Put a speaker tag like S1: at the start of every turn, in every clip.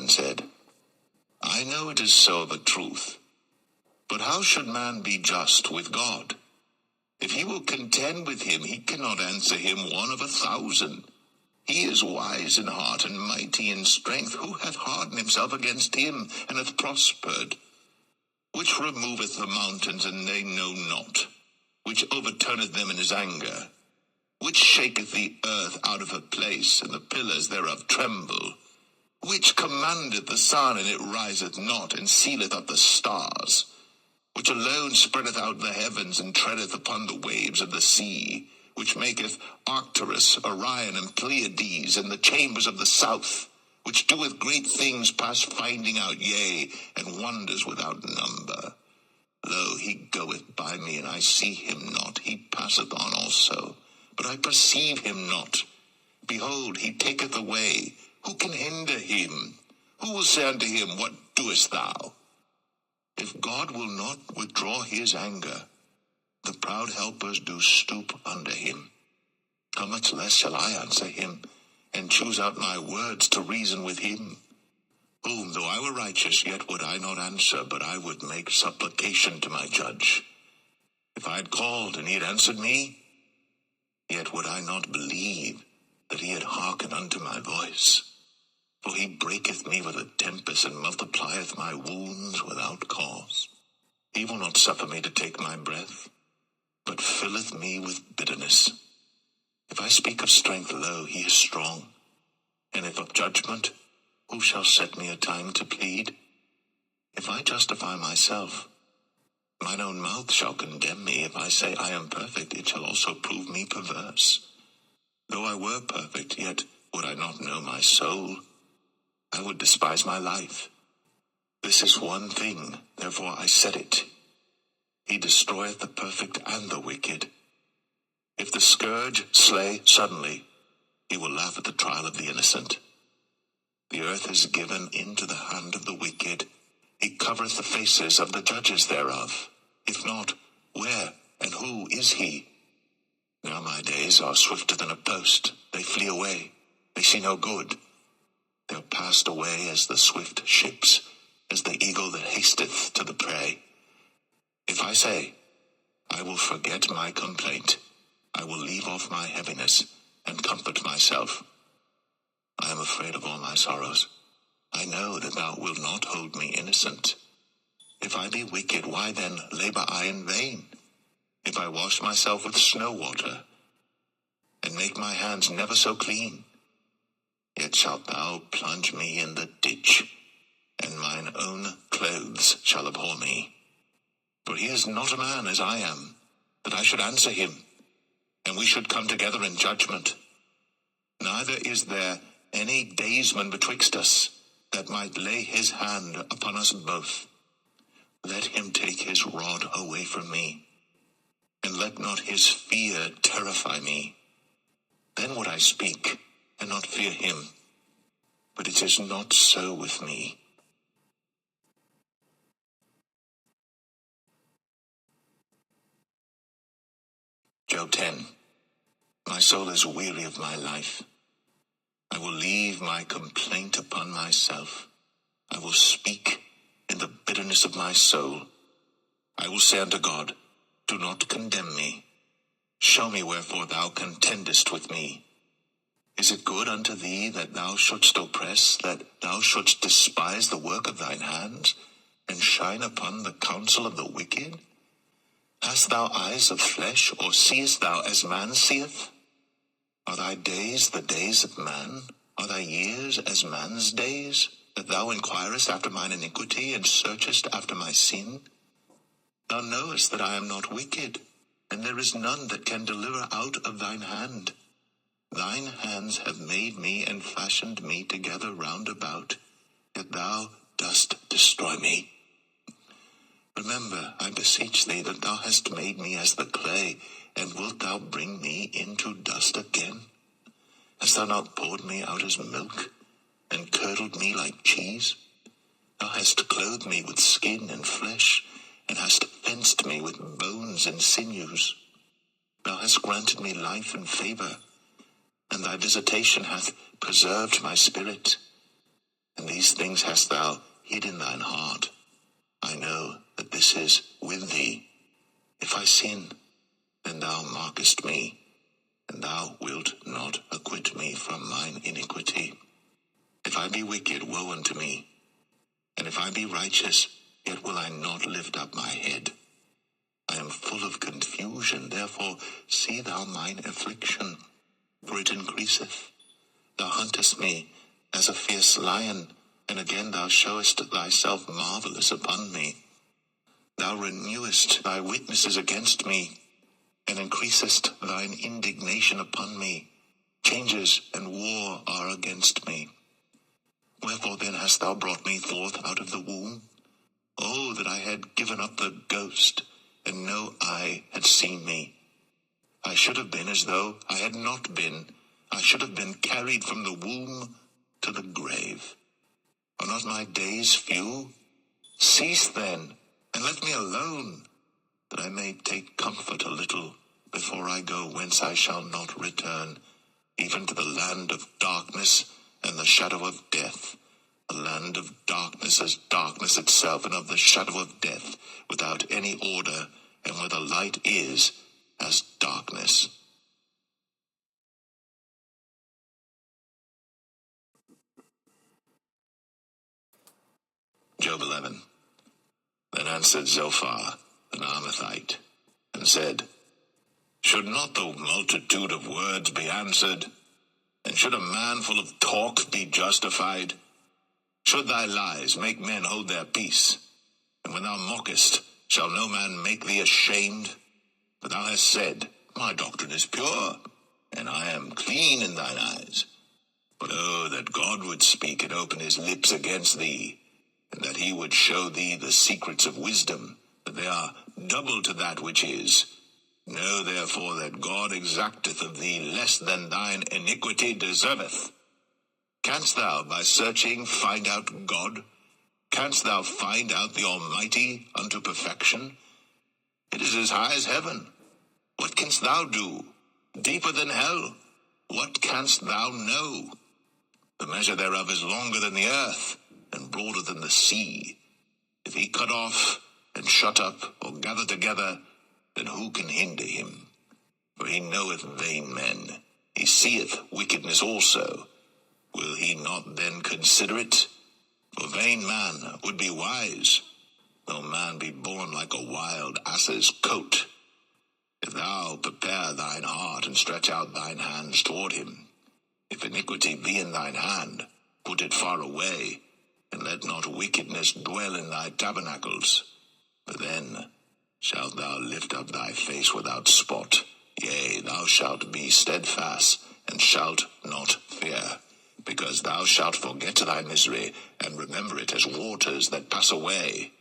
S1: and said, I know it is so of a truth. But how should man be just with God? If he will contend with him, he cannot answer him 1 of 1,000. He is wise in heart and mighty in strength. Who hath hardened himself against him, and hath prospered? Which removeth the mountains, and they know not? Which overturneth them in his anger? Which shaketh the earth out of her place, and the pillars thereof tremble? Which commandeth the sun, and it riseth not, and sealeth up the stars? Which alone spreadeth out the heavens, and treadeth upon the waves of the sea? Which maketh Arcturus, Orion, and Pleiades, and the chambers of the south? Which doeth great things past finding out, yea, and wonders without number? Lo, he goeth by me, and I see him not. He passeth on also, but I perceive him not. Behold, he taketh away. Who can hinder him? Who will say unto him, What doest thou? If God will not withdraw his anger, the proud helpers do stoop under him. How much less shall I answer him, and choose out my words to reason with him? Whom, though I were righteous, yet would I not answer, but I would make supplication to my judge. If I had called, and he had answered me, yet would I not believe that he had hearkened unto my voice. For he breaketh me with a tempest, and multiplieth my wounds without cause. He will not suffer me to take my breath, but filleth me with bitterness. If I speak of strength, lo, he is strong. And if of judgment, who shall set me a time to plead? If I justify myself, mine own mouth shall condemn me. If I say I am perfect, it shall also prove me perverse. Though I were perfect, yet would I not know my soul. I would despise my life. This is one thing, therefore I said it. He destroyeth the perfect and the wicked. If the scourge slay suddenly, he will laugh at the trial of the innocent. The earth is given into the hand of the wicked. He covereth the faces of the judges thereof. If not, where and who is he? Now my days are swifter than a post. They flee away. They see no good. They are passed away as the swift ships, as the eagle that hasteth to the prey. If I say, I will forget my complaint, I will leave off my heaviness, and comfort myself. I am afraid of all my sorrows. I know that thou wilt not hold me innocent. If I be wicked, why then labor I in vain? If I wash myself with snow water, and make my hands never so clean, yet shalt thou plunge me in the ditch, and mine own clothes shall abhor me. For he is not a man as I am, that I should answer him, and we should come together in judgment. Neither is there any daysman betwixt us, that might lay his hand upon us both. Let him take his rod away from me, and let not his fear terrify me. Then would I speak, and not fear him. But it is not so with me. Job 10. My soul is weary of my life. I will leave my complaint upon myself. I will speak in the bitterness of my soul. I will say unto God, do not condemn me. Show me wherefore thou contendest with me. Is it good unto thee that thou shouldst oppress, that thou shouldst despise the work of thine hands, and shine upon the counsel of the wicked? Hast thou eyes of flesh, or seest thou as man seeth? Are thy days the days of man? Are thy years as man's days, that thou inquirest after mine iniquity, and searchest after my sin? Thou knowest that I am not wicked, and there is none that can deliver out of thine hand. Thine hands have made me and fashioned me together round about, yet thou dost destroy me. Remember, I beseech thee, that thou hast made me as the clay, and wilt thou bring me into dust again? Hast thou not poured me out as milk, and curdled me like cheese? Thou hast clothed me with skin and flesh, and hast fenced me with bones and sinews. Thou hast granted me life and favor, and thy visitation hath preserved my spirit. and these things hast thou hid in thine heart. I know that this is with thee. If I sin, then thou markest me, and thou wilt not acquit me from mine iniquity. If I be wicked, woe unto me, and if I be righteous, yet will I not lift up my head. I am full of confusion, therefore see thou mine affliction, for it increaseth. Thou huntest me as a fierce lion, and again thou showest thyself marvelous upon me. Thou renewest thy witnesses against me, and increasest thine indignation upon me. Changes and war are against me. Wherefore then hast thou brought me forth out of the womb? Oh, that I had given up the ghost, and no eye had seen me. I should have been as though I had not been. I should have been carried from the womb to the grave. Are not my days few? Cease then, and let me alone, that I may take comfort a little before I go whence I shall not return, even to the land of darkness and the shadow of death, a land of darkness as darkness itself, and of the shadow of death, without any order, and where the light is as darkness. Job 11. Then answered Zophar, an Armathite, and said, Should not the multitude of words be answered? And should a man full of talk be justified? Should thy lies make men hold their peace? And when thou mockest, shall no man make thee ashamed? For thou hast said, My doctrine is pure, and I am clean in thine eyes. But oh, that God would speak and open his lips against thee, and that he would show thee the secrets of wisdom, that they are double to that which is. Know therefore that God exacteth of thee less than thine iniquity deserveth. Canst thou by searching find out God? Canst thou find out the Almighty unto perfection? It is as high as heaven. What canst thou do? Deeper than hell. What canst thou know? The measure thereof is longer than the earth, and broader than the sea. If he cut off, and shut up, or gather together, then who can hinder him? For he knoweth vain men. He seeth wickedness also. Will he not then consider it? For vain man would be wise, though man be born like a wild ass's coat. If thou prepare thine heart, and stretch out thine hands toward him, if iniquity be in thine hand, put it far away, and let not wickedness dwell in thy tabernacles. For then shalt thou lift up thy face without spot. Yea, thou shalt be steadfast, and shalt not fear, because thou shalt forget thy misery, and remember it as waters that pass away.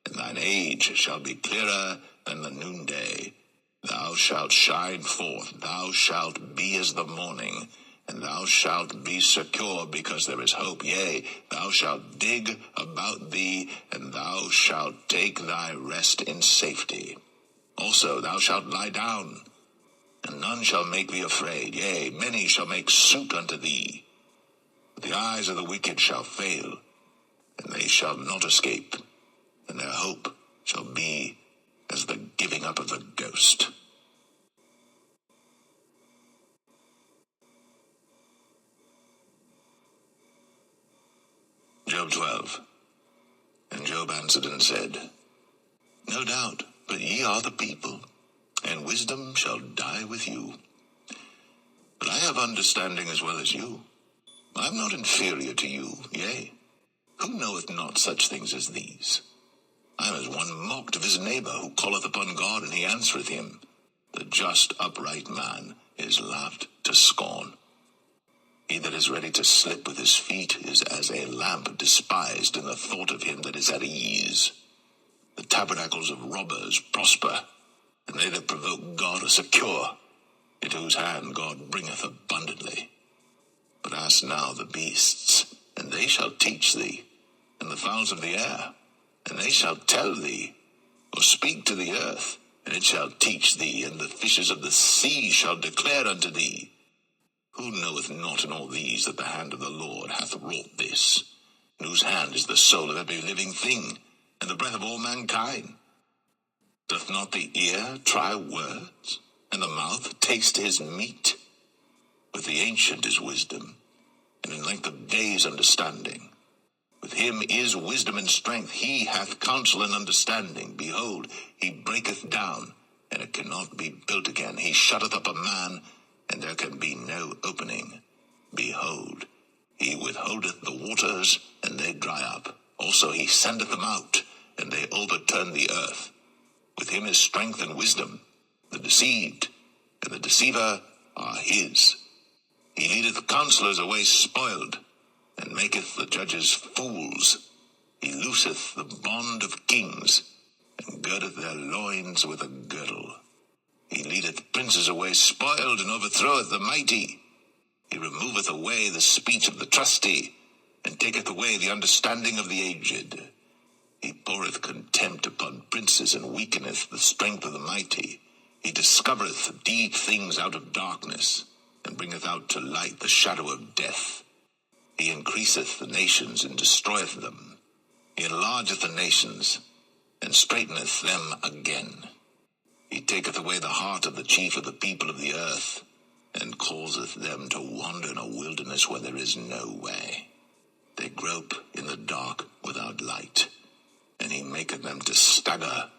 S1: And thine age shall be clearer than the noonday. Thou shalt shine forth, thou shalt be as the morning, and thou shalt be secure, because there is hope. Yea, thou shalt dig about thee, and thou shalt take thy rest in safety. Also thou shalt lie down, and none shall make thee afraid. Yea, many shall make suit unto thee. But the eyes of the wicked shall fail, and they shall not escape, and their hope shall be as the giving up of the ghost. Job 12. And Job answered and said, No doubt, but ye are the people, and wisdom shall die with you. But I have understanding as well as you. I am not inferior to you, yea, who knoweth not such things as these? I am as one mocked of his neighbor, who calleth upon God, and he answereth him. The just upright man is laughed to scorn. He that is ready to slip with his feet is as a lamp despised in the thought of him that is at ease. The tabernacles of robbers prosper, and they that provoke God are secure, into whose hand God bringeth abundantly. But ask now the beasts, and they shall teach thee, and the fowls of the air, and they shall tell thee, or speak to the earth, and it shall teach thee, and the fishes of the sea shall declare unto thee. Who knoweth not in all these that the hand of the Lord hath wrought this? in whose hand is the soul of every living thing, and the breath of all mankind. Doth not the ear try words, and the mouth taste his meat? With the ancient is wisdom, and in length of days understanding. With him is wisdom and strength. He hath counsel and understanding. Behold, he breaketh down, and it cannot be built again. He shutteth up a man, and there can be no opening. Behold, he withholdeth the waters, and they dry up. Also he sendeth them out, and they overturn the earth. With him is strength and wisdom. The deceived and the deceiver are his. He leadeth counselors away spoiled, and maketh the judges fools. He looseth the bond of kings, and girdeth their loins with a girdle. He leadeth princes away spoiled, and overthroweth the mighty. He removeth away the speech of the trusty, and taketh away the understanding of the aged. He poureth contempt upon princes, and weakeneth the strength of the mighty. He discovereth deep things out of darkness, and bringeth out to light the shadow of death. He increaseth the nations, and destroyeth them. He enlargeth the nations, and straighteneth them again. He taketh away the heart of the chief of the people of the earth, and causeth them to wander in a wilderness where there is no way. They grope in the dark without light, and he maketh them to stagger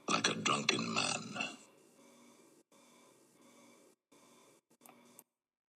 S1: like a drunken man.